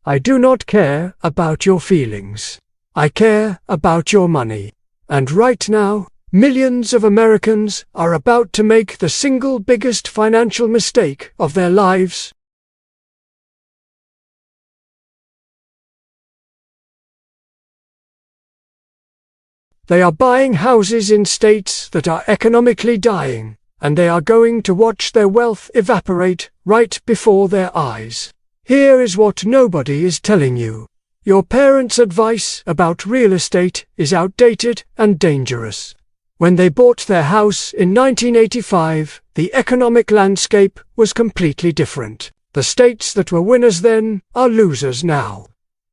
I do not care about your feelings. I care about your money. And right now, millions of Americans are about to make the single biggest financial mistake of their lives. They are buying houses in states that are economically dying, and they are going to watch their wealth evaporate right before their eyes. Here is what nobody is telling you. Your parents' advice about real estate is outdated and dangerous. When they bought their house in 1985, the economic landscape was completely different. The states that were winners then are losers now.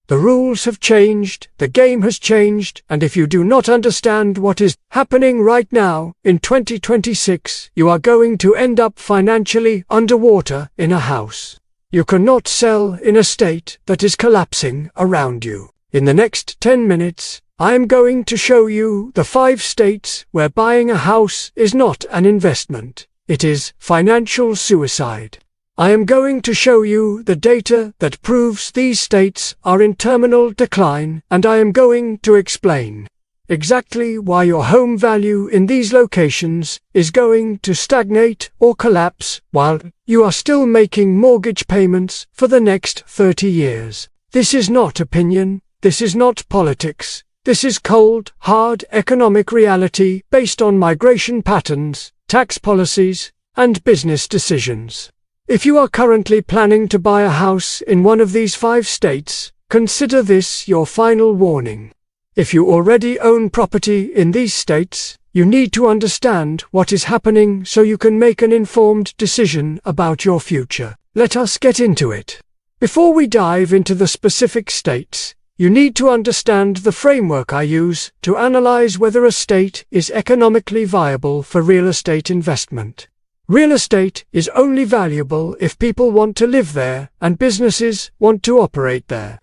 The rules have changed, the game has changed, and if you do not understand what is happening right now, in 2026, you are going to end up financially underwater in a house. You cannot sell in a state that is collapsing around you. In the next 10 minutes, I am going to show you the 5 states where buying a house is not an investment. It is financial suicide. I am going to show you the data that proves these states are in terminal decline, and I am going to explain exactly why your home value in these locations is going to stagnate or collapse while you are still making mortgage payments for the next 30 years. This is not opinion, this is not politics, this is cold, hard economic reality based on migration patterns, tax policies, and business decisions. If you are currently planning to buy a house in one of these 5 states, consider this your final warning. If you already own property in these states, you need to understand what is happening so you can make an informed decision about your future. Let us get into it. Before we dive into the specific states, you need to understand the framework I use to analyze whether a state is economically viable for real estate investment. Real estate is only valuable if people want to live there and businesses want to operate there.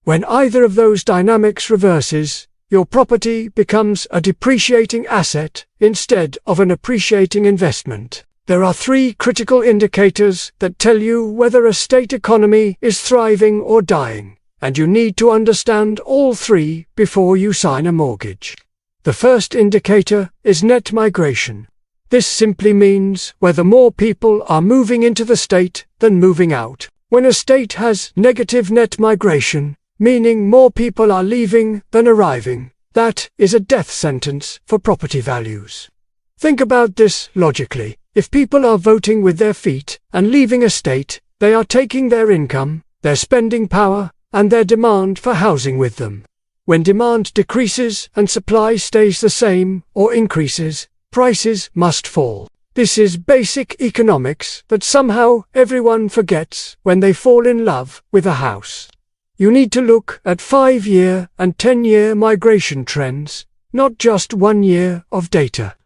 When either of those dynamics reverses, your property becomes a depreciating asset instead of an appreciating investment. There are 3 critical indicators that tell you whether a state economy is thriving or dying, and you need to understand all 3 before you sign a mortgage. The first indicator is net migration. This simply means whether more people are moving into the state than moving out. When a state has negative net migration, meaning more people are leaving than arriving, that is a death sentence for property values. Think about this logically. If people are voting with their feet and leaving a state, they are taking their income, their spending power, and their demand for housing with them. When demand decreases and supply stays the same or increases, prices must fall. This is basic economics that somehow everyone forgets when they fall in love with a house. You need to look at 5-year and 10-year migration trends, not just 1 year of data.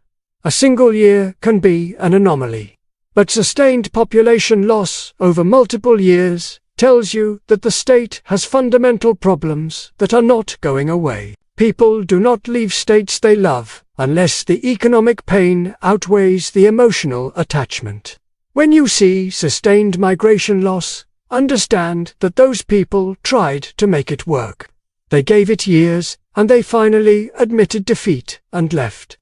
A single year can be an anomaly, but sustained population loss over multiple years tells you that the state has fundamental problems that are not going away. People do not leave states they love unless the economic pain outweighs the emotional attachment. When you see sustained migration loss, understand that those people tried to make it work. They gave it years, and they finally admitted defeat and left.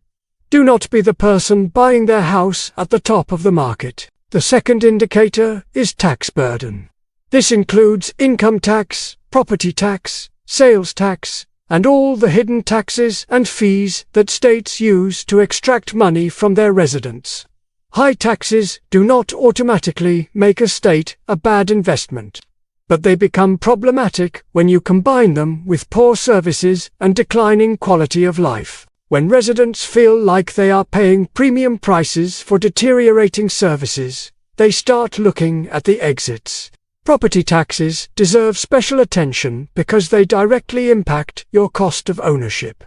Do not be the person buying their house at the top of the market. The second indicator is tax burden. This includes income tax, property tax, sales tax, and all the hidden taxes and fees that states use to extract money from their residents. High taxes do not automatically make a state a bad investment, but they become problematic when you combine them with poor services and declining quality of life. When residents feel like they are paying premium prices for deteriorating services, they start looking at the exits. Property taxes deserve special attention because they directly impact your cost of ownership.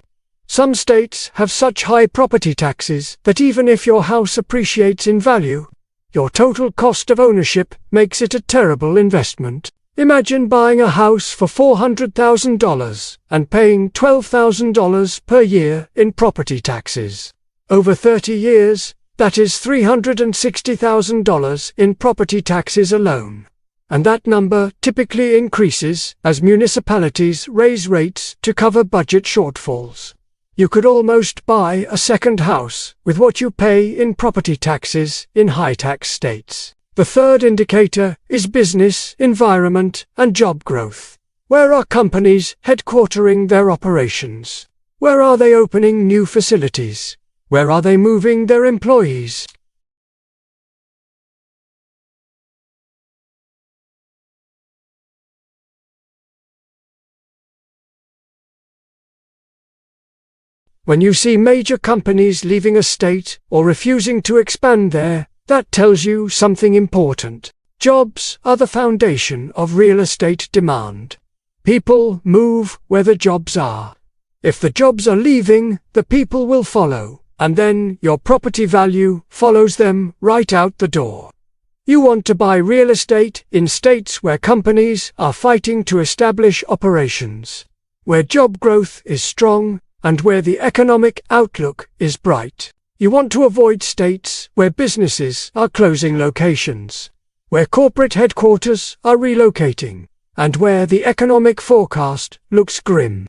Some states have such high property taxes that even if your house appreciates in value, your total cost of ownership makes it a terrible investment. Imagine buying a house for $400,000 and paying $12,000 per year in property taxes. Over 30 years, that is $360,000 in property taxes alone. and that number typically increases as municipalities raise rates to cover budget shortfalls. You could almost buy a second house with what you pay in property taxes in high-tax states. The third indicator is business, environment, and job growth. Where are companies headquartering their operations? Where are they opening new facilities? Where are they moving their employees? When you see major companies leaving a state or refusing to expand there, that tells you something important. Jobs are the foundation of real estate demand. People move where the jobs are. If the jobs are leaving, the people will follow, and then your property value follows them right out the door. You want to buy real estate in states where companies are fighting to establish operations, where job growth is strong, and where the economic outlook is bright. You want to avoid states where businesses are closing locations, where corporate headquarters are relocating, and where the economic forecast looks grim.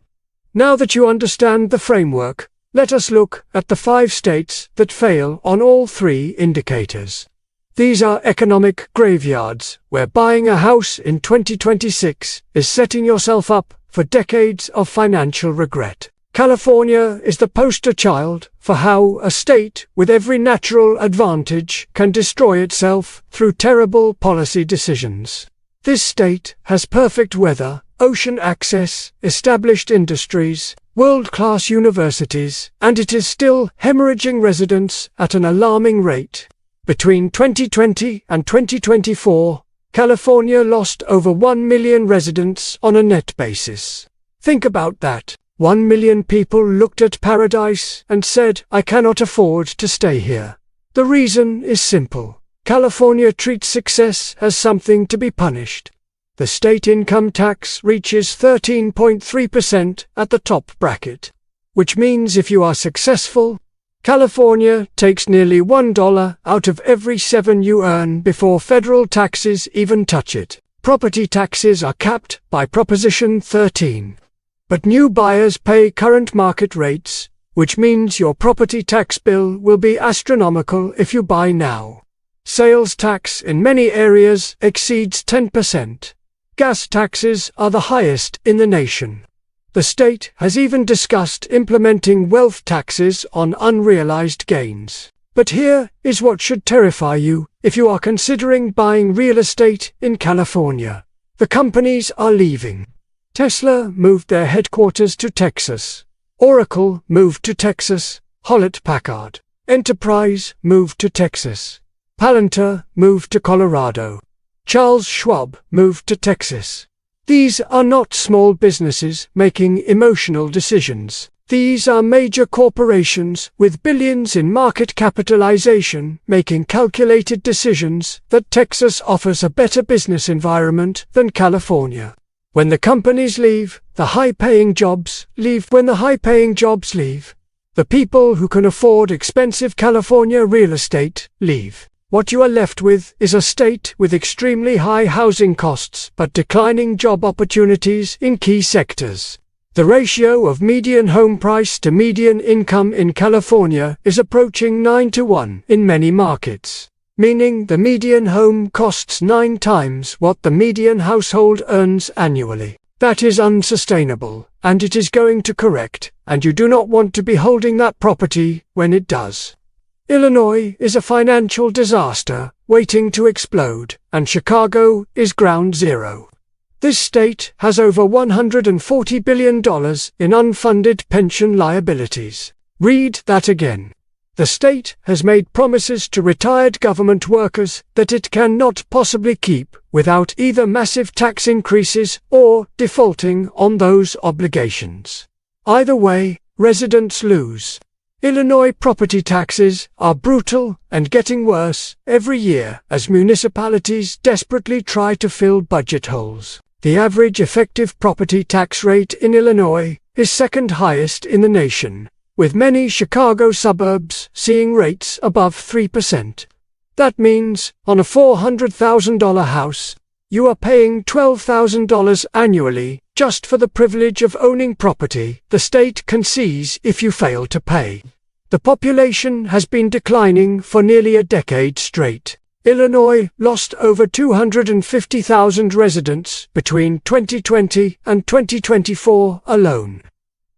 Now that you understand the framework, let us look at the 5 states that fail on all 3 indicators. These are economic graveyards, where buying a house in 2026 is setting yourself up for decades of financial regret. California is the poster child for how a state with every natural advantage can destroy itself through terrible policy decisions. This state has perfect weather, ocean access, established industries, world-class universities, and it is still hemorrhaging residents at an alarming rate. Between 2020 and 2024, California lost over 1 million residents on a net basis. Think about that. 1 million people looked at paradise and said, "I cannot afford to stay here." The reason is simple. California treats success as something to be punished. The state income tax reaches 13.3% at the top bracket, which means if you are successful, California takes nearly $1 out of every 7 you earn before federal taxes even touch it. Property taxes are capped by Proposition 13. But new buyers pay current market rates, which means your property tax bill will be astronomical if you buy now. Sales tax in many areas exceeds 10%. Gas taxes are the highest in the nation. The state has even discussed implementing wealth taxes on unrealized gains. But here is what should terrify you if you are considering buying real estate in California. The companies are leaving. Tesla moved their headquarters to Texas. Oracle moved to Texas. Hewlett-Packard Enterprise moved to Texas. Palantir moved to Colorado. Charles Schwab moved to Texas. These are not small businesses making emotional decisions. These are major corporations with billions in market capitalization making calculated decisions that Texas offers a better business environment than California. When the companies leave, the high-paying jobs leave. When the high-paying jobs leave, the people who can afford expensive California real estate leave. What you are left with is a state with extremely high housing costs but declining job opportunities in key sectors. The ratio of median home price to median income in California is approaching 9-to-1 in many markets, meaning the median home costs 9 times what the median household earns annually. That is unsustainable, and it is going to correct, and you do not want to be holding that property when it does. Illinois is a financial disaster waiting to explode, and Chicago is ground zero. This state has over $140 billion in unfunded pension liabilities. Read that again. The state has made promises to retired government workers that it cannot possibly keep without either massive tax increases or defaulting on those obligations. Either way, residents lose. Illinois property taxes are brutal and getting worse every year as municipalities desperately try to fill budget holes. The average effective property tax rate in Illinois is second highest in the nation, with many Chicago suburbs seeing rates above 3%. That means, on a $400,000 house, You are paying $12,000 annually just for the privilege of owning property the state can seize if you fail to pay. The population has been declining for nearly a decade straight. Illinois lost over 250,000 residents between 2020 and 2024 alone.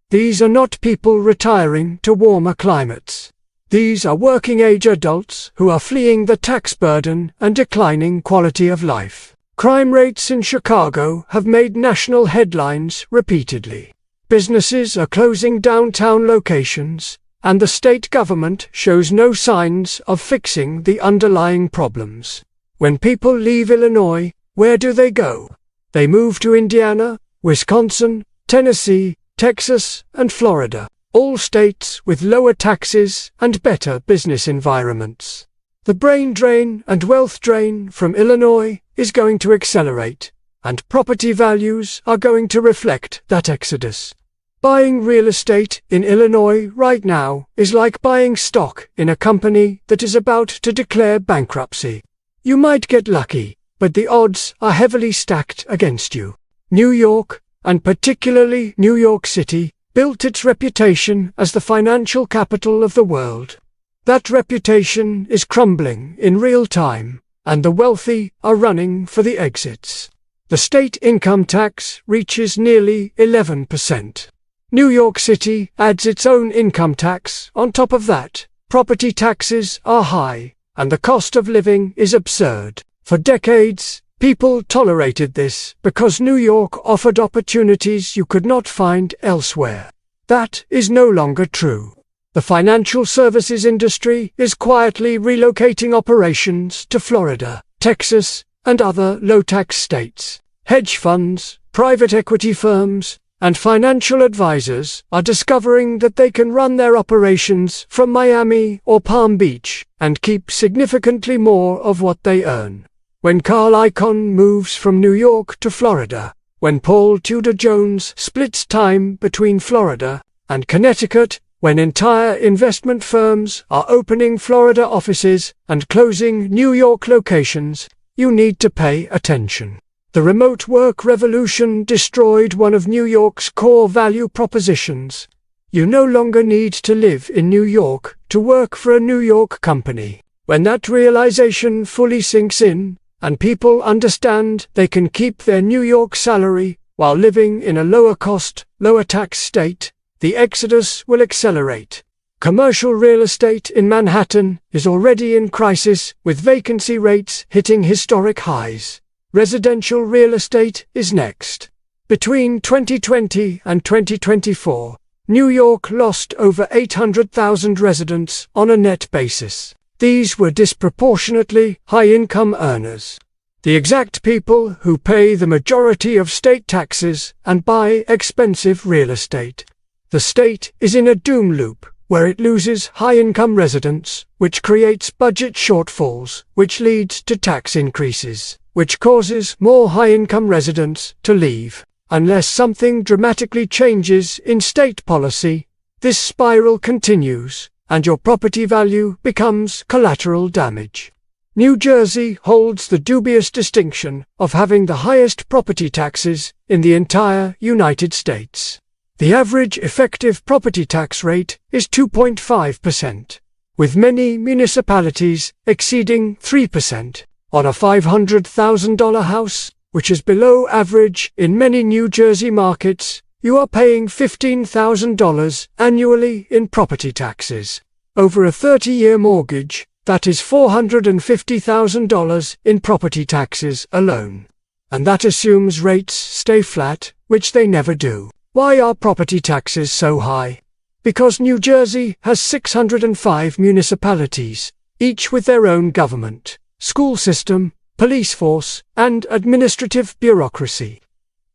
These are not people retiring to warmer climates. These are working-age adults who are fleeing the tax burden and declining quality of life. Crime rates in Chicago have made national headlines repeatedly. Businesses are closing downtown locations, and the state government shows no signs of fixing the underlying problems. When people leave Illinois, where do they go? They move to Indiana, Wisconsin, Tennessee, Texas, and Florida, all states with lower taxes and better business environments. The brain drain and wealth drain from Illinois is going to accelerate, and property values are going to reflect that exodus. Buying real estate in Illinois right now is like buying stock in a company that is about to declare bankruptcy. You might get lucky, but the odds are heavily stacked against you. New York, and particularly New York City, built its reputation as the financial capital of the world. That reputation is crumbling in real time, and the wealthy are running for the exits. The state income tax reaches nearly 11%. New York City adds its own income tax on top of that. Property taxes are high, and the cost of living is absurd. For decades, people tolerated this because New York offered opportunities you could not find elsewhere. That is no longer true. The financial services industry is quietly relocating operations to Florida, Texas, and other low-tax states. Hedge funds, private equity firms, and financial advisors are discovering that they can run their operations from Miami or Palm Beach and keep significantly more of what they earn. When Carl Icahn moves from New York to Florida, when Paul Tudor Jones splits time between Florida and Connecticut, when entire investment firms are opening Florida offices and closing New York locations, you need to pay attention. The remote work revolution destroyed one of New York's core value propositions. You no longer need to live in New York to work for a New York company. When that realization fully sinks in, and people understand they can keep their New York salary while living in a lower-cost, lower-tax state, the exodus will accelerate. Commercial real estate in Manhattan is already in crisis, with vacancy rates hitting historic highs. Residential real estate is next. Between 2020 and 2024, New York lost over 800,000 residents on a net basis. These were disproportionately high-income earners. The exact people who pay the majority of state taxes and buy expensive real estate. The state is in a doom loop, where it loses high-income residents, which creates budget shortfalls, which leads to tax increases, which causes more high-income residents to leave. Unless something dramatically changes in state policy, this spiral continues, and your property value becomes collateral damage. New Jersey holds the dubious distinction of having the highest property taxes in the entire United States. The average effective property tax rate is 2.5%, with many municipalities exceeding 3%. On a $500,000 house, which is below average in many New Jersey markets, you are paying $15,000 annually in property taxes. Over a 30-year mortgage, that is $450,000 in property taxes alone. And that assumes rates stay flat, which they never do. Why are property taxes so high? Because New Jersey has 605 municipalities, each with their own government, school system, police force, and administrative bureaucracy.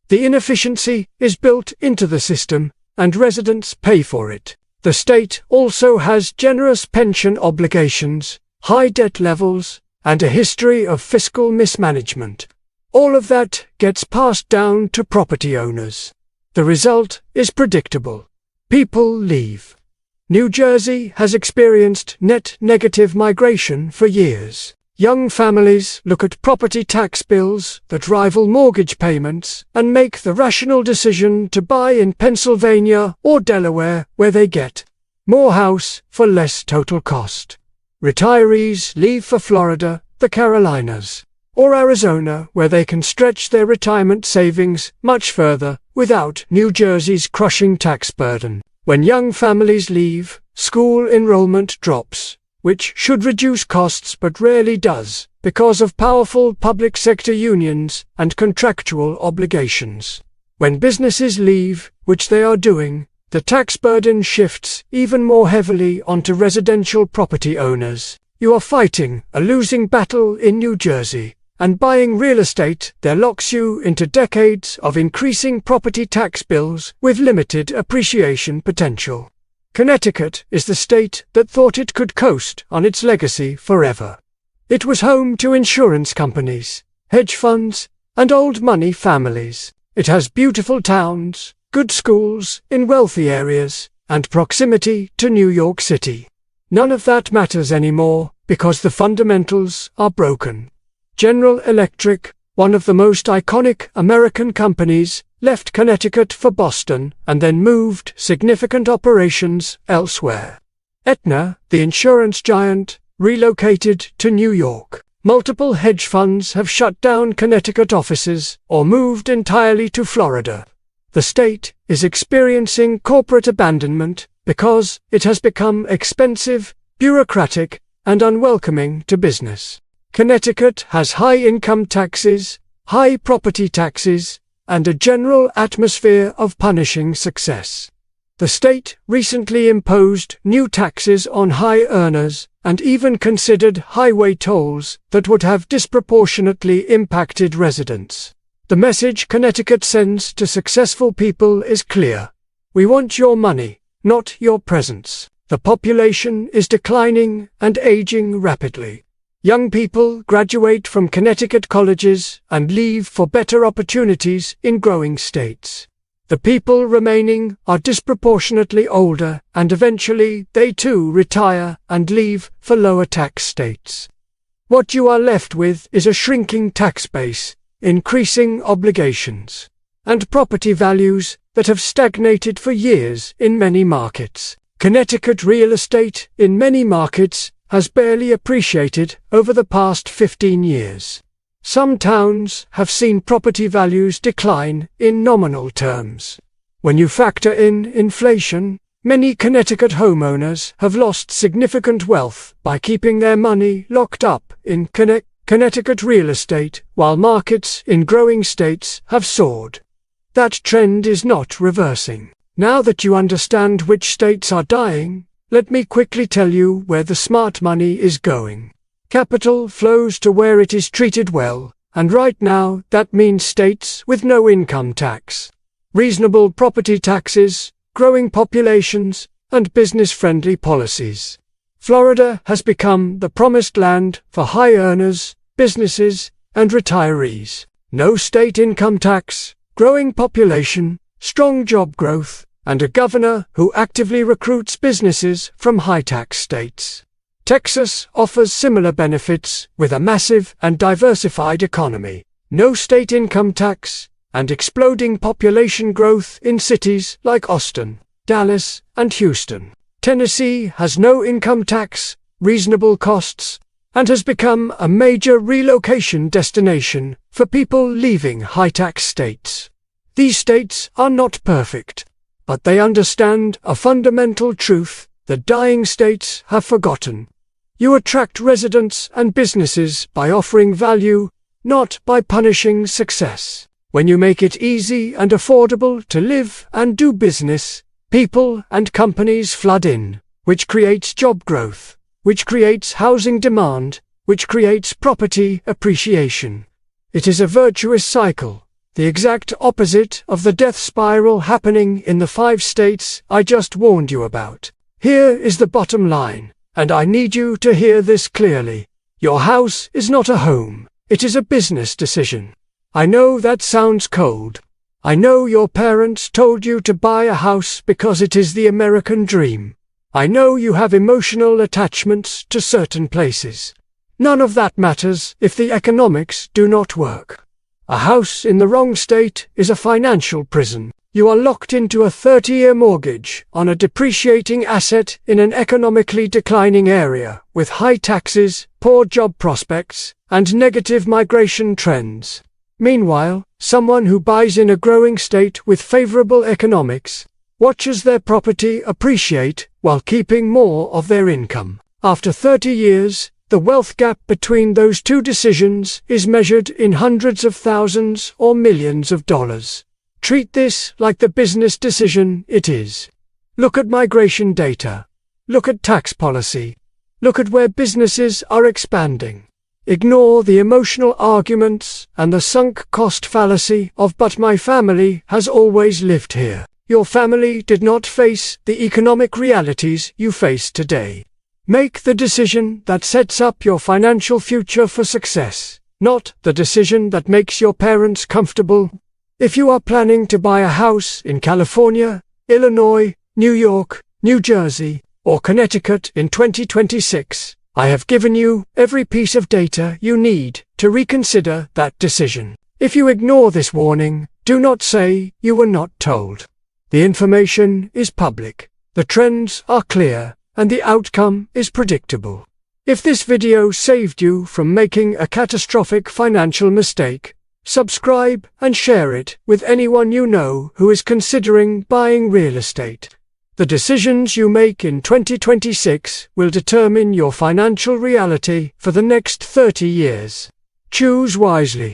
The inefficiency is built into the system, and residents pay for it. The state also has generous pension obligations, high debt levels, and a history of fiscal mismanagement. All of that gets passed down to property owners. The result is predictable. People leave. New Jersey has experienced net negative migration for years. Young families look at property tax bills that rival mortgage payments and make the rational decision to buy in Pennsylvania or Delaware, where they get more house for less total cost. Retirees leave for Florida, the Carolinas, or Arizona, where they can stretch their retirement savings much further without New Jersey's crushing tax burden. When young families leave, school enrollment drops, which should reduce costs but rarely does, because of powerful public sector unions and contractual obligations. When businesses leave, which they are doing, the tax burden shifts even more heavily onto residential property owners. You are fighting a losing battle in New Jersey, and buying real estate there locks you into decades of increasing property tax bills with limited appreciation potential. Connecticut is the state that thought it could coast on its legacy forever. It was home to insurance companies, hedge funds, and old money families. It has beautiful towns, good schools in wealthy areas, and proximity to New York City. None of that matters anymore because the fundamentals are broken. General Electric, one of the most iconic American companies, left Connecticut for Boston and then moved significant operations elsewhere. Aetna, the insurance giant, relocated to New York. Multiple hedge funds have shut down Connecticut offices or moved entirely to Florida. The state is experiencing corporate abandonment because it has become expensive, bureaucratic, and unwelcoming to business. Connecticut has high income taxes, high property taxes, and a general atmosphere of punishing success. The state recently imposed new taxes on high earners and even considered highway tolls that would have disproportionately impacted residents. The message Connecticut sends to successful people is clear. We want your money, not your presence. The population is declining and aging rapidly. Young people graduate from Connecticut colleges and leave for better opportunities in growing states. The people remaining are disproportionately older, and eventually they too retire and leave for lower tax states. What you are left with is a shrinking tax base, increasing obligations, and property values that have stagnated for years in many markets. Connecticut real estate in many markets has barely appreciated over the past 15 years. Some towns have seen property values decline in nominal terms. When you factor in inflation, many Connecticut homeowners have lost significant wealth by keeping their money locked up in Connecticut real estate, while markets in growing states have soared. That trend is not reversing. Now that you understand which states are dying, let me quickly tell you where the smart money is going. Capital flows to where it is treated well, and right now that means states with no income tax, reasonable property taxes, growing populations, and business-friendly policies. Florida has become the promised land for high earners, businesses, and retirees. No state income tax, growing population, strong job growth, and a governor who actively recruits businesses from high-tax states. Texas offers similar benefits with a massive and diversified economy, no state income tax, and exploding population growth in cities like Austin, Dallas, and Houston. Tennessee has no income tax, reasonable costs, and has become a major relocation destination for people leaving high-tax states. These states are not perfect, but they understand a fundamental truth that dying states have forgotten. You attract residents and businesses by offering value, not by punishing success. When you make it easy and affordable to live and do business, people and companies flood in, which creates job growth, which creates housing demand, which creates property appreciation. It is a virtuous cycle, the exact opposite of the death spiral happening in the 5 states I just warned you about. Here is the bottom line, and I need you to hear this clearly. Your house is not a home, it is a business decision. I know that sounds cold. I know your parents told you to buy a house because it is the American dream. I know you have emotional attachments to certain places. None of that matters if the economics do not work. A house in the wrong state is a financial prison. You are locked into a 30-year mortgage on a depreciating asset in an economically declining area, with high taxes, poor job prospects, and negative migration trends. Meanwhile, someone who buys in a growing state with favorable economics watches their property appreciate while keeping more of their income. After 30 years, the wealth gap between those two decisions is measured in hundreds of thousands or millions of dollars. Treat this like the business decision it is. Look at migration data. Look at tax policy. Look at where businesses are expanding. Ignore the emotional arguments and the sunk cost fallacy of "but my family has always lived here." Your family did not face the economic realities you face today. Make the decision that sets up your financial future for success, not the decision that makes your parents comfortable. If you are planning to buy a house in California, Illinois, New York, New Jersey, or Connecticut in 2026, I have given you every piece of data you need to reconsider that decision. If you ignore this warning, do not say you were not told. The information is public, the trends are clear, and the outcome is predictable. If this video saved you from making a catastrophic financial mistake, subscribe and share it with anyone you know who is considering buying real estate. The decisions you make in 2026 will determine your financial reality for the next 30 years. Choose wisely.